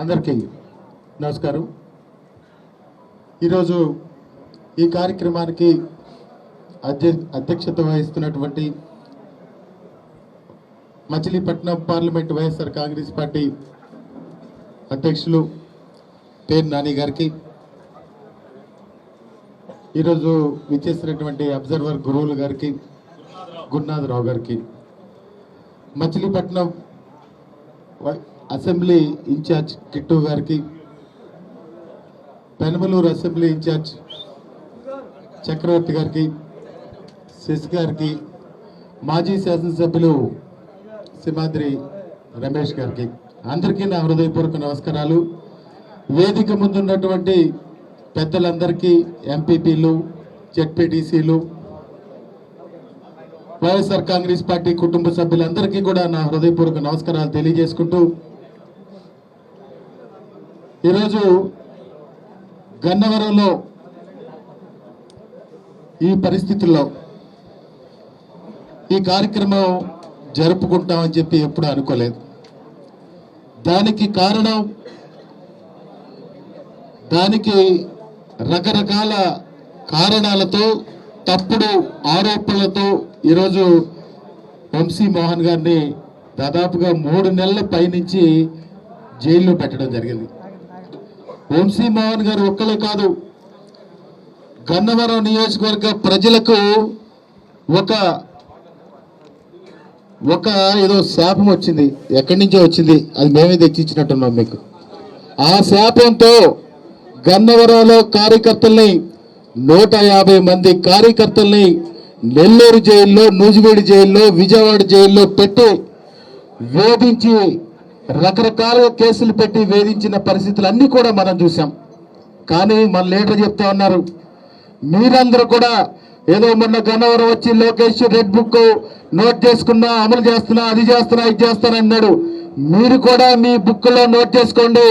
అందరికీ నమస్కారం. ఈరోజు ఈ కార్యక్రమానికి అధ్యక్షత వహిస్తున్నటువంటి మచిలీపట్నం పార్లమెంట్ వైఎస్ఆర్ కాంగ్రెస్ పార్టీ అధ్యక్షులు పేరు నాని గారికి, ఈరోజు విచ్చేసినటువంటి అబ్జర్వర్ గురువులు గారికి, గురునాథరావు గారికి, మచిలీపట్నం అసెంబ్లీ ఇన్ఛార్జ్ కిట్టు గారికి, పెనమలూరు అసెంబ్లీ ఇన్ఛార్జ్ చక్రవర్తి గారికి, శశి గారికి, మాజీ శాసనసభ్యులు సింహాద్రి రమేష్ గారికి, అందరికీ నా హృదయపూర్వక నమస్కారాలు. వేదిక ముందున్నటువంటి పెద్దలందరికీ, ఎంపీపీలు, జెడ్పీటీసీలు, వైఎస్ఆర్ కాంగ్రెస్ పార్టీ కుటుంబ సభ్యులందరికీ కూడా నా హృదయపూర్వక నమస్కారాలు తెలియజేసుకుంటూ, ఈరోజు గన్నవరంలో ఈ పరిస్థితుల్లో ఈ కార్యక్రమం జరుపుకుంటామని చెప్పి ఎప్పుడు అనుకోలేదు. దానికి కారణం, దానికి రకరకాల కారణాలతో, తప్పుడు ఆరోపణలతో ఈరోజు వంశీ మోహన్ గారిని దాదాపుగా 3 నెలల పైనుంచి జైల్లో పెట్టడం జరిగింది. వంశీ మోహన్ గారు ఒక్కలే కాదు, గన్నవరం నియోజకవర్గ ప్రజలకు ఒక ఏదో శాపం వచ్చింది, ఎక్కడి నుంచో వచ్చింది, అది మేమే తెచ్చిచ్చినట్టున్నాం మీకు. ఆ శాపంతో గన్నవరంలో కార్యకర్తల్ని 150 మంది కార్యకర్తల్ని నెల్లూరు జైల్లో, నూజివీడు జైల్లో, విజయవాడ జైల్లో పెట్టి వేధించి, రకరకాల కేసులు పెట్టి వేధించిన పరిస్థితులు అన్నీ కూడా మనం చూసాం. కానీ మన లీడర్ చెప్తా ఉన్నారు, మీరందరూ కూడా ఏదో మొన్న గన్నవరం వచ్చి లోకేష్ రెడ్ బుక్ నోట్ చేసుకున్నా, అమలు చేస్తున్నా, అది చేస్తున్నా, ఇది చేస్తాను అన్నాడు. మీరు కూడా మీ బుక్ లో నోట్ చేసుకోండి.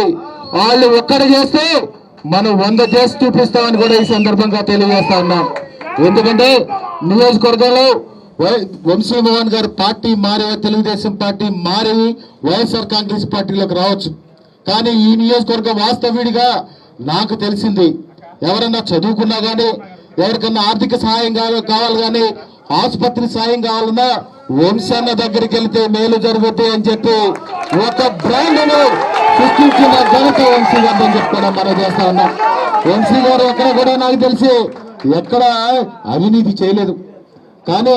వాళ్ళు ఒక్కడ చేస్తే మనం 100 చేసి చూపిస్తామని కూడా ఈ సందర్భంగా తెలియజేస్తా ఉన్నాం. ఎందుకంటే నియోజకవర్గంలో వంశీ మోహన్ గారు పార్టీ మారి, తెలుగుదేశం పార్టీ మారి వైఎస్ఆర్ కాంగ్రెస్ పార్టీలోకి రావచ్చు. కానీ ఈ నియోజకవర్గ వాస్తవిడిగా నాకు తెలిసింది, ఎవరన్నా చదువుకున్నా కానీ, ఎవరికన్నా ఆర్థిక సహాయం కావాలి కానీ, ఆసుపత్రి సాయం కావాలన్నా వంశన్న దగ్గరికి వెళ్తే మేలు జరుగుతాయి అని చెప్పి ఒక బ్రాండ్ను సృష్టించిన ఘనత వంశీ గారు అని చెప్పుకోవడం మనం చేస్తా ఉన్నాం. వంశీ గారు ఎక్కడ కూడా నాకు తెలిసి ఎక్కడ అవినీతి చేయలేదు. కానీ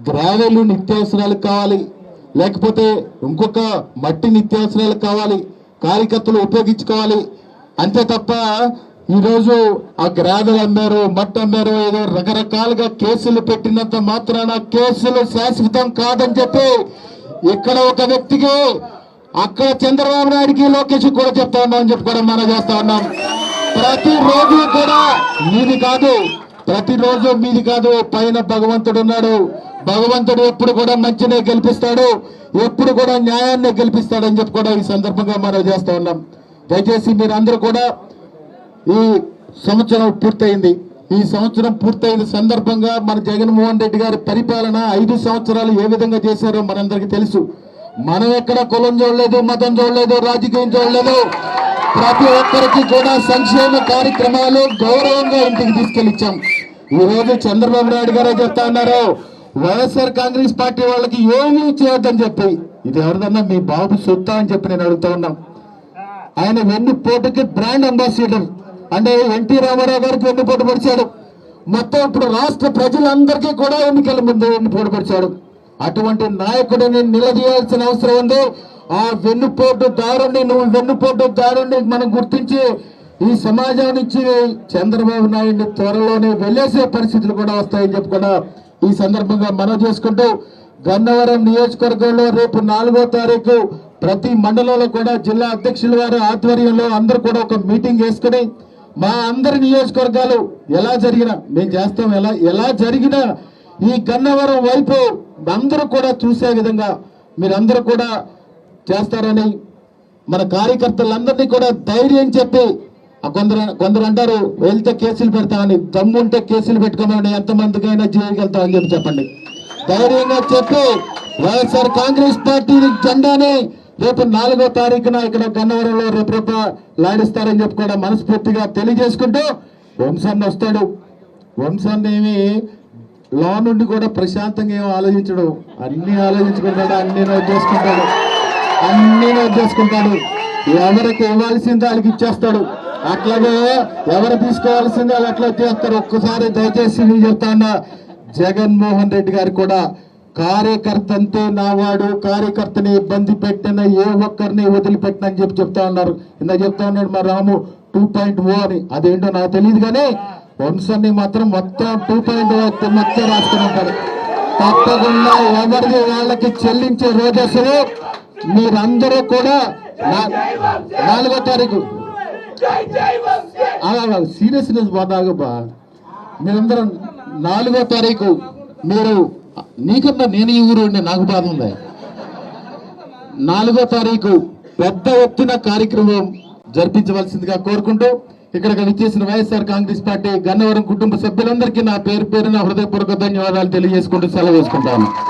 గ్రావెలు నిత్యావసరాలకు కావాలి, లేకపోతే ఇంకొక మట్టి నిత్యావసరాలకు కావాలి, కార్యకర్తలు ఉపయోగించుకోవాలి, అంతే తప్ప ఈరోజు ఆ గ్రావెల్ అమ్మారు, మట్టి అమ్మారు, ఏదో రకరకాలుగా కేసులు పెట్టినంత మాత్రాన కేసులు శాశ్వతం కాదని చెప్పి ఇక్కడ ఒక వ్యక్తికి, అక్కడ చంద్రబాబు నాయుడికి, లోకేష్ కూడా చెప్తా ఉన్నామని చెప్పి కూడా మనం చేస్తా ఉన్నాం. ప్రతిరోజు కూడా మీది కాదు, ప్రతిరోజు మీది కాదు, పైన భగవంతుడు ఉన్నాడు. భగవంతుడు ఎప్పుడు కూడా మంచినే గెలిపిస్తాడు, ఎప్పుడు కూడా న్యాయాన్ని గెలిపిస్తాడని చెప్పి కూడా ఈ సందర్భంగా మనం చేస్తా ఉన్నాం. దయచేసి మీరందరూ కూడా, ఈ సంవత్సరం పూర్తయింది. ఈ సంవత్సరం పూర్తయిన సందర్భంగా మన జగన్మోహన్ రెడ్డి గారి పరిపాలన 5 సంవత్సరాలు ఏ విధంగా చేశారో మనందరికీ తెలుసు. మనం ఎక్కడ కులం చూడలేదు, మతం చూడలేదు, రాజకీయం చూడలేదు. ప్రతి ఒక్కరికి కూడా సంక్షేమ కార్యక్రమాలు గౌరవంగా ఇంటికి తీసుకెళ్ళిచ్చాం. ఈ రోజు చంద్రబాబు నాయుడు గారే చెప్తా ఉన్నారు, వైఎస్ఆర్ కాంగ్రెస్ పార్టీ వాళ్ళకి ఏమీ చేయొద్దని చెప్పి. ఇది ఎవరిదన్నా మీ బాబు సొత్తా అని చెప్పి నేను అడుగుతా ఉన్నాం. ఆయన వెన్నుపోటుకి బ్రాండ్ అంబాసిడర్, అంటే ఎన్టీ రామారావు గారికి వెన్నుపోటు పడిచాడు. మొత్తం ఇప్పుడు రాష్ట్ర ప్రజలందరికీ కూడా ఎన్నికల ముందు వెన్నుపోటు పడిచాడు. అటువంటి నాయకుడిని నిలదీయాల్సిన అవసరం ఉంది. ఆ వెన్నుపోటు దారుణ్ణి, నువ్వు వెన్నుపోటు దారుణ్ణి మనం గుర్తించి ఈ సమాజం నుంచి చంద్రబాబు నాయుడిని త్వరలోనే వెళ్లేసే పరిస్థితులు కూడా వస్తాయని చెప్పి కూడా ఈ సందర్భంగా మనం చేసుకుంటూ, గన్నవరం నియోజకవర్గంలో రేపు 4వ తారీఖు ప్రతి మండలంలో కూడా జిల్లా అధ్యక్షుల వారి ఆధ్వర్యంలో అందరూ కూడా ఒక మీటింగ్ వేసుకుని, మా అందరి నియోజకవర్గాలు ఎలా జరిగినా మేము చేస్తాం, ఎలా జరిగినా ఈ గన్నవరం వైపు అందరూ కూడా చూసే విధంగా మీరందరూ కూడా చేస్తారని, మన కార్యకర్తలందరినీ కూడా ధైర్యం చెప్పి, కొందరు అంటారు వెళ్తే కేసులు పెడతామని, దమ్ముంటే కేసులు పెట్టుకోమని, ఎంతమందికైనా జైలుకి వెళ్తామని చెప్పి చెప్పండి. ధైర్యంగా చెప్పి వైఎస్ఆర్ కాంగ్రెస్ పార్టీ జెండాని రేపు 4వ తారీఖున ఇక్కడ గన్నవరంలో రేపు లాడిస్తారని చెప్పి కూడా మనస్ఫూర్తిగా తెలియజేసుకుంటూ వంశాన్ని వస్తాడు. వంశాన్ని ఏమి లా నుండి కూడా ప్రశాంతంగా ఏమో ఆలోచించడు, అన్ని ఆలోచించుకుంటాడు, అన్ని నోట్ చేసుకుంటాడు. ఎవరికి ఇవ్వాల్సింది వాళ్ళకి ఇచ్చేస్తాడు. అట్లాగే ఎవరు తీసుకోవాల్సింది వాళ్ళు అట్లా చేస్తారు. ఒక్కసారి దయచేసి నేను చెప్తా ఉన్నా, జగన్మోహన్ రెడ్డి గారు కూడా కార్యకర్త అంతే నావాడు, కార్యకర్తని ఇబ్బంది పెట్టిన ఏ ఒక్కరిని వదిలిపెట్టిన అని చెప్తా ఉన్నారు. ఇందా చెప్తా ఉన్నాడు మా రాము 2.0 అని. అదేంటో నాకు తెలియదు కానీ వంశాన్ని మాత్రం మొత్తం 2.0 మొత్తం రాసుకుని ఉంటారు. తప్పకుండా ఎవరిది వాళ్ళకి చెల్లించే రోజు అసలు మీరందరూ కూడా 4వ తారీఖు సీరియస్నెస్ బాగా మీరందరూ 4వ తారీఖు మీరు నీకన్నా నేను ఈ ఊరు ఉండే నాకు బాధ ఉంది. 4వ తారీఖు పెద్ద ఎత్తున కార్యక్రమం జరిపించవలసిందిగా కోరుకుంటూ ఇక్కడికి విచ్చేసిన వైఎస్ఆర్ కాంగ్రెస్ పార్టీ గన్నవరం కుటుంబ సభ్యులందరికీ నా పేరున హృదయపూర్వక ధన్యవాదాలు తెలియజేసుకుంటూ సెలవు వేసుకుంటాను.